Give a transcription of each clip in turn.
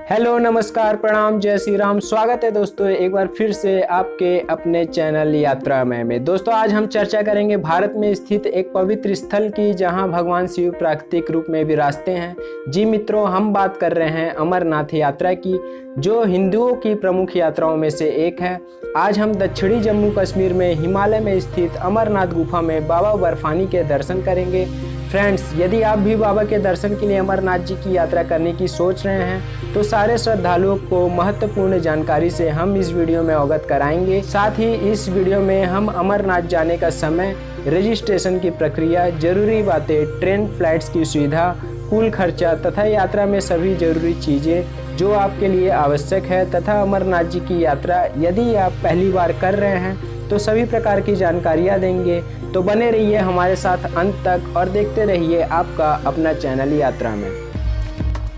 Hello, नमस्कार, प्रणाम, जय श्री राम। स्वागत है दोस्तों एक बार फिर से आपके अपने चैनल यात्रा में। दोस्तों आज हम चर्चा करेंगे भारत में स्थित एक पवित्र स्थल की जहां भगवान शिव प्राकृतिक रूप में विराजते हैं। जी मित्रों, हम बात कर रहे हैं अमरनाथ यात्रा की, जो हिंदुओं की प्रमुख यात्राओं में से एक है। आज हम दक्षिणी जम्मू कश्मीर में हिमालय में स्थित अमरनाथ गुफा में बाबा बर्फानी के दर्शन करेंगे। फ्रेंड्स, यदि आप भी बाबा के दर्शन के लिए अमरनाथ जी की यात्रा करने की सोच रहे हैं तो सारे श्रद्धालुओं को महत्वपूर्ण जानकारी से हम इस वीडियो में अवगत कराएंगे। साथ ही इस वीडियो में हम अमरनाथ जाने का समय, रजिस्ट्रेशन की प्रक्रिया, जरूरी बातें, ट्रेन फ्लाइट्स की सुविधा, कुल खर्चा तथा यात्रा में सभी जरूरी चीज़ें जो आपके लिए आवश्यक है तथा अमरनाथ जी की यात्रा यदि आप पहली बार कर रहे हैं तो सभी प्रकार की जानकारियाँ देंगे। तो बने रहिए हमारे साथ अंत तक और देखते रहिए आपका अपना चैनल यात्रा में।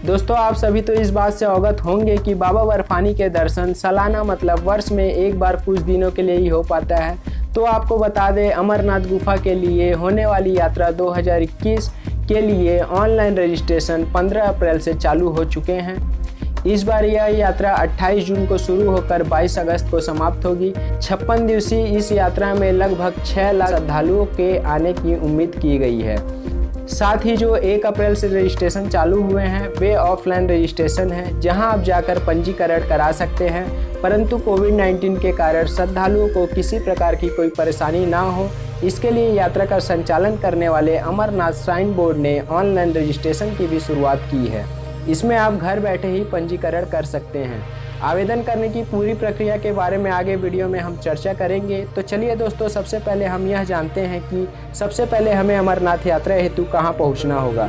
दोस्तों आप सभी तो इस बात से अवगत होंगे कि बाबा बर्फानी के दर्शन सालाना मतलब वर्ष में एक बार कुछ दिनों के लिए ही हो पाता है। तो आपको बता दें, अमरनाथ गुफा के लिए होने वाली यात्रा 2021 के लिए ऑनलाइन रजिस्ट्रेशन 15 अप्रैल से चालू हो चुके हैं। इस बार यह यात्रा 28 जून को शुरू होकर 22 अगस्त को समाप्त होगी। 56 दिवसीय इस यात्रा में लगभग 6 लाख श्रद्धालुओं के आने की उम्मीद की गई है। साथ ही जो 1 अप्रैल से रजिस्ट्रेशन चालू हुए हैं वे ऑफलाइन रजिस्ट्रेशन है, जहां आप जाकर पंजीकरण करा सकते हैं। परंतु कोविड-19 के कारण श्रद्धालुओं को किसी प्रकार की कोई परेशानी ना हो, इसके लिए यात्रा का संचालन करने वाले अमरनाथ श्राइन बोर्ड ने ऑनलाइन रजिस्ट्रेशन की भी शुरुआत की है। इसमें आप घर बैठे ही पंजीकरण कर सकते हैं। आवेदन करने की पूरी प्रक्रिया के बारे में आगे वीडियो में हम चर्चा करेंगे। तो चलिए दोस्तों, सबसे पहले हम यह जानते हैं कि सबसे पहले हमें अमरनाथ यात्रा हेतु कहां पहुंचना होगा।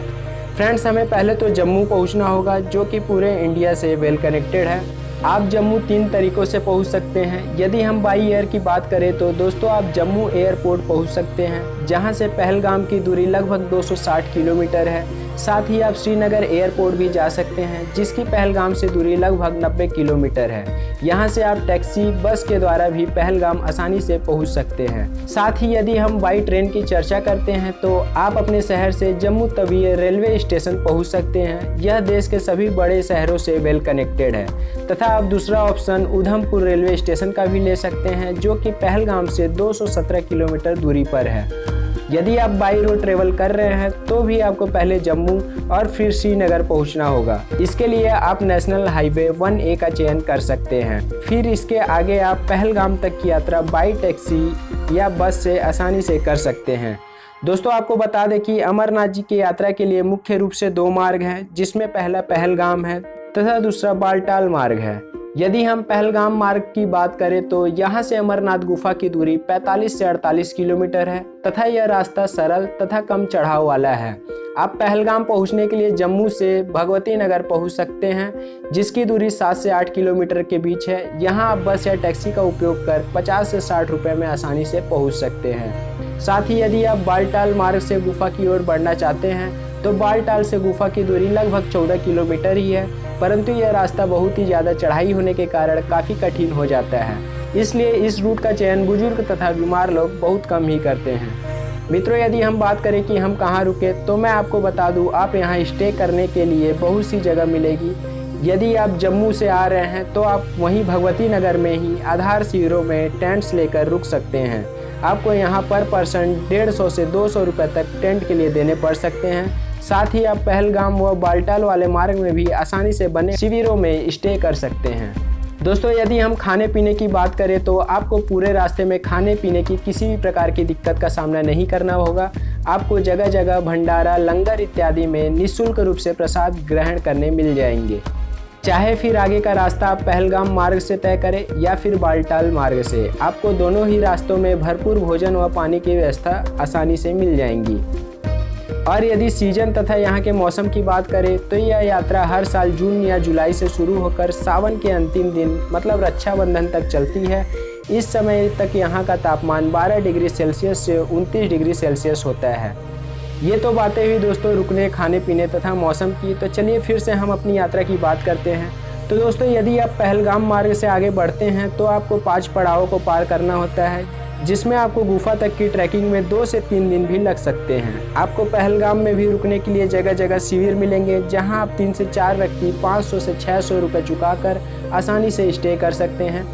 फ्रेंड्स, हमें पहले तो जम्मू पहुंचना होगा, जो कि पूरे इंडिया से वेल कनेक्टेड है। आप जम्मू 3 तरीकों से पहुंच सकते हैं। यदि हम बाई एयर की बात करें तो दोस्तों आप जम्मू एयरपोर्ट पहुंच सकते हैं, जहां से पहलगाम की दूरी लगभग 260 किलोमीटर है। साथ ही आप श्रीनगर एयरपोर्ट भी जा सकते हैं, जिसकी पहलगाम से दूरी लगभग 90 किलोमीटर है। यहाँ से आप टैक्सी, बस के द्वारा भी पहलगाम आसानी से पहुँच सकते हैं। साथ ही यदि हम बाई ट्रेन की चर्चा करते हैं तो आप अपने शहर से जम्मू तवी रेलवे स्टेशन पहुँच सकते हैं। यह देश के सभी बड़े शहरों से वेल कनेक्टेड है। तथा आप दूसरा ऑप्शन उधमपुर रेलवे स्टेशन का भी ले सकते हैं, जो कि पहलगाम से 217 किलोमीटर दूरी पर है। यदि आप बाई रोड ट्रेवल कर रहे हैं तो भी आपको पहले जम्मू और फिर श्रीनगर पहुंचना होगा। इसके लिए आप नेशनल हाईवे 1A का चयन कर सकते हैं। फिर इसके आगे आप पहलगाम तक की यात्रा बाई टैक्सी या बस से आसानी से कर सकते हैं। दोस्तों आपको बता दें कि अमरनाथ जी की यात्रा के लिए मुख्य रूप से 2 मार्ग हैं, जिसमें पहला पहलगाम है तथा दूसरा बालटाल मार्ग है। यदि हम पहलगाम मार्ग की बात करें तो यहाँ से अमरनाथ गुफा की दूरी 45 से 48 किलोमीटर है तथा यह रास्ता सरल तथा कम चढ़ाव वाला है। आप पहलगाम पहुँचने के लिए जम्मू से भगवती नगर पहुँच सकते हैं, जिसकी दूरी 7 से 8 किलोमीटर के बीच है। यहाँ आप बस या टैक्सी का उपयोग कर 50 से 60 रुपये में आसानी से पहुँच सकते हैं। साथ ही यदि आप बालटाल मार्ग से गुफा की ओर बढ़ना चाहते हैं तो बालटाल से गुफा की दूरी लगभग 14 किलोमीटर ही है, परंतु यह रास्ता बहुत ही ज़्यादा चढ़ाई होने के कारण काफ़ी कठिन हो जाता है। इसलिए इस रूट का चयन बुजुर्ग तथा बीमार लोग बहुत कम ही करते हैं। मित्रों, यदि हम बात करें कि हम कहाँ रुके तो मैं आपको बता दूँ, आप यहाँ स्टे करने के लिए बहुत सी जगह मिलेगी। यदि आप जम्मू से आ रहे हैं तो आप वहीं भगवती नगर में ही आधार शिविरों में टेंट्स लेकर रुक सकते हैं। आपको यहाँ पर पर्सन 150 से 200 रुपये तक टेंट के लिए देने पड़ सकते हैं। साथ ही आप पहलगाम व बालटाल वाले मार्ग में भी आसानी से बने शिविरों में स्टे कर सकते हैं। दोस्तों यदि हम खाने पीने की बात करें तो आपको पूरे रास्ते में खाने पीने की किसी भी प्रकार की दिक्कत का सामना नहीं करना होगा। आपको जगह जगह भंडारा, लंगर इत्यादि में निःशुल्क रूप से प्रसाद ग्रहण करने मिल जाएंगे। चाहे फिर आगे का रास्ता आप पहलगाम मार्ग से तय करें या फिर बालटाल मार्ग से, आपको दोनों ही रास्तों में भरपूर भोजन व पानी की व्यवस्था आसानी से मिल जाएंगी। और यदि सीजन तथा यहाँ के मौसम की बात करें तो यह यात्रा हर साल जून या जुलाई से शुरू होकर सावन के अंतिम दिन मतलब रक्षाबंधन तक चलती है। इस समय तक यहाँ का तापमान 12 डिग्री सेल्सियस से 29 डिग्री सेल्सियस होता है। ये तो बातें हुई दोस्तों रुकने, खाने पीने तथा मौसम की। तो चलिए फिर से हम अपनी यात्रा की बात करते हैं। तो दोस्तों यदि आप पहलगाम मार्ग से आगे बढ़ते हैं तो आपको 5 पड़ावों को पार करना होता है, जिसमें आपको गुफा तक की ट्रैकिंग में 2 से 3 दिन भी लग सकते हैं। आपको पहलगाम में भी रुकने के लिए जगह जगह शिविर मिलेंगे, जहां आप 3 से 4 व्यक्ति 500 से 600 रुपये चुकाकर आसानी से स्टे कर सकते हैं।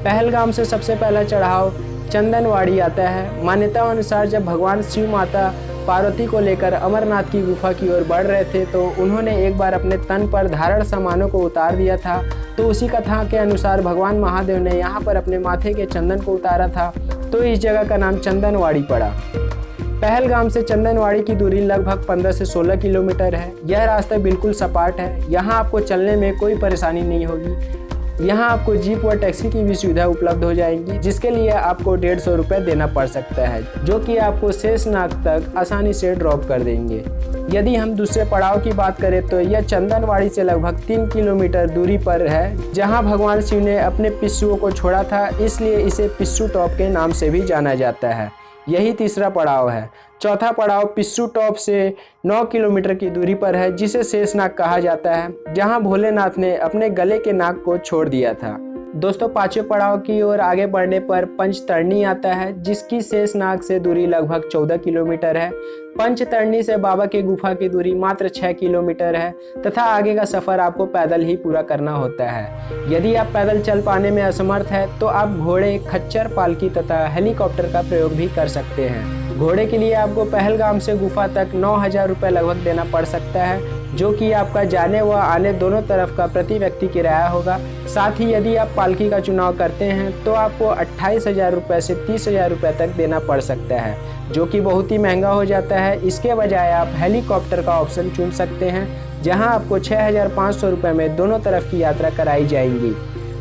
पहलगाम से सबसे पहला चढ़ाव चंदनवाड़ी आता है। मान्यता अनुसार जब भगवान शिव माता पार्वती को लेकर अमरनाथ की गुफा की ओर बढ़ रहे थे तो उन्होंने एक बार अपने तन पर धारण सामानों को उतार दिया था। तो उसी कथा के अनुसार भगवान महादेव ने यहाँ पर अपने माथे के चंदन को उतारा था, तो इस जगह का नाम चंदनवाड़ी पड़ा। पहलगाम से चंदनवाड़ी की दूरी लगभग 15 से 16 किलोमीटर है। यह रास्ता बिल्कुल सपाट है, यहाँ आपको चलने में कोई परेशानी नहीं होगी। यहाँ आपको जीप व टैक्सी की भी सुविधा उपलब्ध हो जाएगी, जिसके लिए आपको 150 रुपये देना पड़ सकता है, जो कि आपको शेषनाग तक आसानी से ड्रॉप कर देंगे। यदि हम दूसरे पड़ाव की बात करें तो यह चंदनवाड़ी से लगभग 3 किलोमीटर दूरी पर है, जहाँ भगवान शिव ने अपने पिस्सुओं को छोड़ा था, इसलिए इसे पिस्सू टॉप के नाम से भी जाना जाता है। यही तीसरा पड़ाव है। चौथा पड़ाव पिस्सू टॉप से 9 किलोमीटर की दूरी पर है, जिसे शेषनाग कहा जाता है, जहां भोलेनाथ ने अपने गले के नाग को छोड़ दिया था। दोस्तों, पांचवें पड़ाव की ओर आगे बढ़ने पर पंचतरणी आता है, जिसकी शेषनाग से दूरी लगभग 14 किलोमीटर है। पंचतरणी से बाबा की गुफा की दूरी मात्र 6 किलोमीटर है तथा आगे का सफर आपको पैदल ही पूरा करना होता है। यदि आप पैदल चल पाने में असमर्थ है तो आप घोड़े, खच्चर, पालकी तथा हेलीकॉप्टर का प्रयोग भी कर सकते हैं। घोड़े के लिए आपको पहलगाम से गुफा तक 9,000 रुपये लगभग देना पड़ सकता है, जो कि आपका जाने व आने दोनों तरफ का प्रति व्यक्ति किराया होगा। साथ ही यदि आप पालकी का चुनाव करते हैं तो आपको 28,000 रुपये से 30,000 रुपये तक देना पड़ सकता है, जो कि बहुत ही महंगा हो जाता है। इसके बजाय आप हेलीकॉप्टर का ऑप्शन चुन सकते हैं, जहां आपको 6,500 रुपये में दोनों तरफ की यात्रा कराई जाएगी।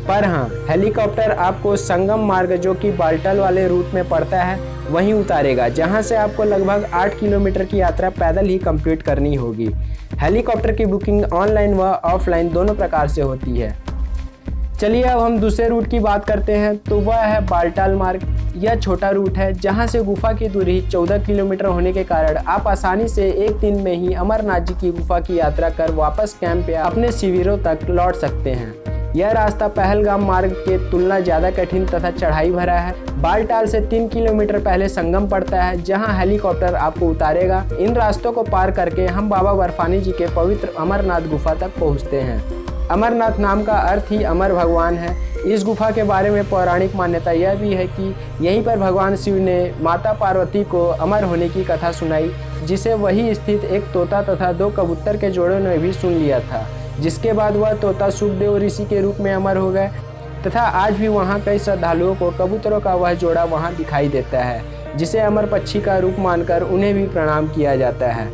पर हाँ, हेलीकॉप्टर आपको संगम मार्ग, जो कि बाल्टाल वाले रूट में पड़ता है, वहीं उतारेगा, जहां से आपको लगभग 8 किलोमीटर की यात्रा पैदल ही कंप्लीट करनी होगी। हेलीकॉप्टर की बुकिंग ऑनलाइन व ऑफलाइन दोनों प्रकार से होती है। चलिए अब हम दूसरे रूट की बात करते हैं, तो वह है बाल्टाल मार्ग। यह छोटा रूट है, जहां से गुफा की दूरी 14 किलोमीटर होने के कारण आप आसानी से एक दिन में ही अमरनाथ जी की गुफा की यात्रा कर वापस कैंप या अपने शिविरों तक लौट सकते हैं। यह रास्ता पहलगाम मार्ग के तुलना ज़्यादा कठिन तथा चढ़ाई भरा है। बालटाल से 3 किलोमीटर पहले संगम पड़ता है, जहां हेलीकॉप्टर आपको उतारेगा। इन रास्तों को पार करके हम बाबा बर्फानी जी के पवित्र अमरनाथ गुफा तक पहुंचते हैं। अमरनाथ नाम का अर्थ ही अमर भगवान है। इस गुफा के बारे में पौराणिक मान्यता यह भी है कि यहीं पर भगवान शिव ने माता पार्वती को अमर होने की कथा सुनाई, जिसे वही स्थित एक तोता तथा 2 कबूतर के जोड़ों ने भी सुन लिया था, जिसके बाद वह तोता सुखदेव ऋषि के रूप में अमर हो गए तथा आज भी वहां कई श्रद्धालुओं को कबूतरों का वह जोड़ा वहां दिखाई देता है, जिसे अमर पक्षी का रूप मानकर उन्हें भी प्रणाम किया जाता है।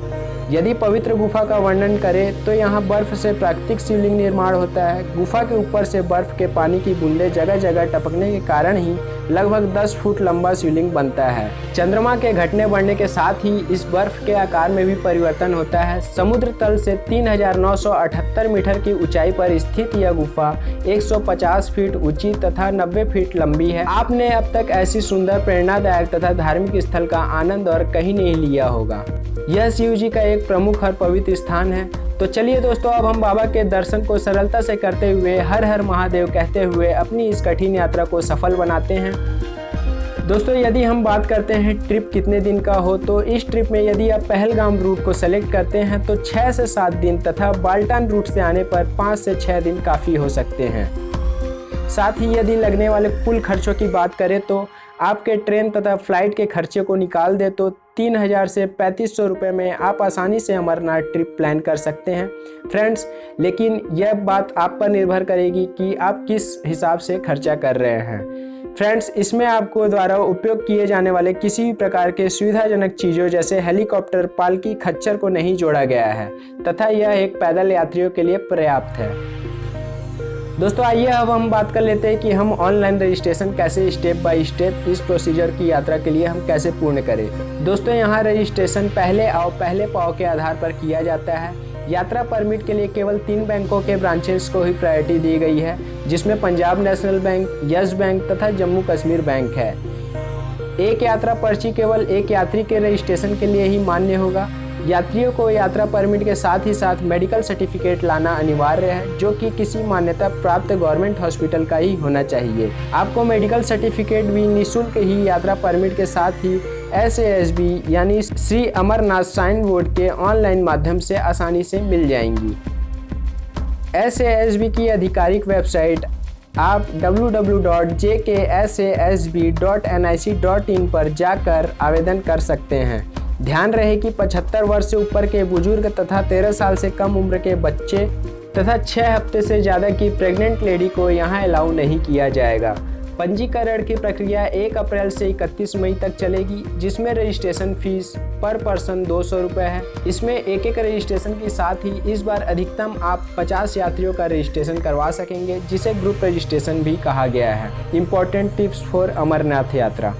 यदि पवित्र गुफा का वर्णन करें तो यहाँ बर्फ से प्राकृतिक शिवलिंग निर्माण होता है। गुफा के ऊपर से बर्फ के पानी की बूंदें जगह जगह टपकने के कारण ही लगभग 10 फुट लंबा शिवलिंग बनता है। चंद्रमा के घटने बढ़ने के साथ ही इस बर्फ के आकार में भी परिवर्तन होता है। समुद्र तल से 3,978 मीटर की ऊंचाई पर स्थित यह गुफा 150 फीट ऊंची तथा 90 फीट लंबी है। आपने अब तक ऐसी सुंदर, प्रेरणादायक तथा धार्मिक स्थल का आनंद और कहीं नहीं लिया होगा। यह शिव जी का एक प्रमुख और पवित्र स्थान है। तो चलिए दोस्तों, अब हम बाबा के दर्शन को सरलता से करते हुए हर हर महादेव कहते हुए अपनी इस कठिन यात्रा को सफल बनाते हैं। दोस्तों, यदि हम बात करते हैं ट्रिप कितने दिन का हो, तो इस ट्रिप में यदि आप पहलगाम रूट को सेलेक्ट करते हैं तो 6 से 7 दिन तथा बाल्टान रूट से आने पर 5 से 6 दिन काफ़ी हो सकते हैं। साथ ही यदि लगने वाले कुल खर्चों की बात करें तो आपके ट्रेन तथा फ्लाइट के खर्चे को निकाल दे तो 3,000 से 3,500 रुपये में आप आसानी से अमरनाथ ट्रिप प्लान कर सकते हैं फ्रेंड्स। लेकिन यह बात आप पर निर्भर करेगी कि आप किस हिसाब से खर्चा कर रहे हैं फ्रेंड्स। इसमें आपको द्वारा उपयोग किए जाने वाले किसी भी प्रकार के सुविधाजनक चीज़ों जैसे हेलीकॉप्टर, पालकी, खच्चर को नहीं जोड़ा गया है तथा यह एक पैदल यात्रियों के लिए पर्याप्त है। दोस्तों, आइए अब हम बात कर लेते हैं कि हम ऑनलाइन रजिस्ट्रेशन कैसे स्टेप बाय स्टेप इस प्रोसीजर की यात्रा के लिए हम कैसे पूर्ण करें। दोस्तों, यहाँ रजिस्ट्रेशन पहले आओ पहले पाओ के आधार पर किया जाता है। यात्रा परमिट के लिए केवल 3 बैंकों के ब्रांचेस को ही प्रायोरिटी दी गई है, जिसमें Punjab national bank, yes bank तथा जम्मू कश्मीर बैंक है। एक यात्रा पर्ची केवल एक यात्री के रजिस्ट्रेशन के लिए ही मान्य होगा। यात्रियों को यात्रा परमिट के साथ ही साथ मेडिकल सर्टिफिकेट लाना अनिवार्य है, जो कि किसी मान्यता प्राप्त गवर्नमेंट हॉस्पिटल का ही होना चाहिए। आपको मेडिकल सर्टिफिकेट भी निःशुल्क ही यात्रा परमिट के साथ ही SASB यानी श्री अमरनाथ श्राइन बोर्ड के ऑनलाइन माध्यम से आसानी से मिल जाएंगी। SASB की आधिकारिक वेबसाइट आप www.jksasb.nic.in पर जाकर आवेदन कर सकते हैं। ध्यान रहे कि 75 वर्ष से ऊपर के बुजुर्ग तथा 13 साल से कम उम्र के बच्चे तथा 6 हफ्ते से ज़्यादा की प्रेग्नेंट लेडी को यहाँ अलाउ नहीं किया जाएगा। पंजीकरण की प्रक्रिया 1 अप्रैल से 31 मई तक चलेगी, जिसमें रजिस्ट्रेशन फीस पर पर्सन 200 रुपये है। इसमें एक रजिस्ट्रेशन के साथ ही इस बार अधिकतम आप 50 यात्रियों का रजिस्ट्रेशन करवा सकेंगे, जिसे ग्रुप रजिस्ट्रेशन भी कहा गया है। इम्पोर्टेंट टिप्स फॉर अमरनाथ यात्रा।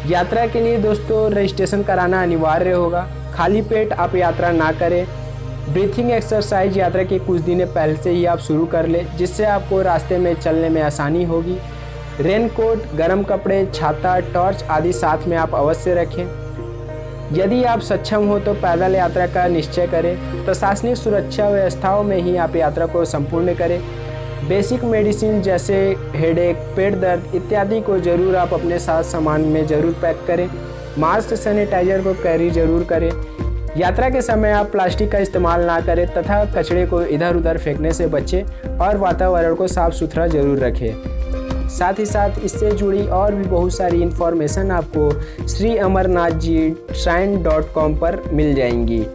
यात्रा के लिए दोस्तों रजिस्ट्रेशन कराना अनिवार्य होगा। खाली पेट आप यात्रा ना करें। ब्रीथिंग एक्सरसाइज यात्रा के कुछ दिन पहले से ही आप शुरू कर लें, जिससे आपको रास्ते में चलने में आसानी होगी। रेनकोट, गर्म कपड़े, छाता, टॉर्च आदि साथ में आप अवश्य रखें। यदि आप सक्षम हो तो पैदल यात्रा का निश्चय करें। प्रशासनिक सुरक्षा व्यवस्थाओं में ही आप यात्रा को संपूर्ण करें। बेसिक मेडिसिन जैसे हेडेक, पेट दर्द इत्यादि को जरूर आप अपने साथ सामान में ज़रूर पैक करें। मास्क, सैनिटाइजर को कैरी जरूर करें। यात्रा के समय आप प्लास्टिक का इस्तेमाल ना करें तथा कचरे को इधर उधर फेंकने से बचें और वातावरण को साफ सुथरा जरूर रखें। साथ ही साथ इससे जुड़ी और भी बहुत सारी इन्फॉर्मेशन आपको श्री अमरनाथ जी shrine.com पर मिल जाएंगी।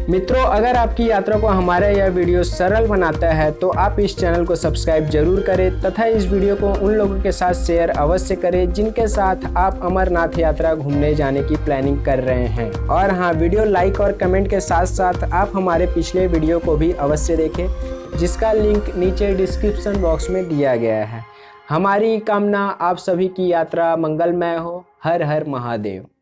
मित्रों, अगर आपकी यात्रा को हमारा यह वीडियो सरल बनाता है तो आप इस चैनल को सब्सक्राइब जरूर करें तथा इस वीडियो को उन लोगों के साथ शेयर अवश्य करें जिनके साथ आप अमरनाथ यात्रा घूमने जाने की प्लानिंग कर रहे हैं। और हाँ, वीडियो लाइक और कमेंट के साथ साथ आप हमारे पिछले वीडियो को भी अवश्य देखें, जिसका लिंक नीचे डिस्क्रिप्शन बॉक्स में दिया गया है। हमारी कामना आप सभी की यात्रा मंगलमय हो। हर हर महादेव।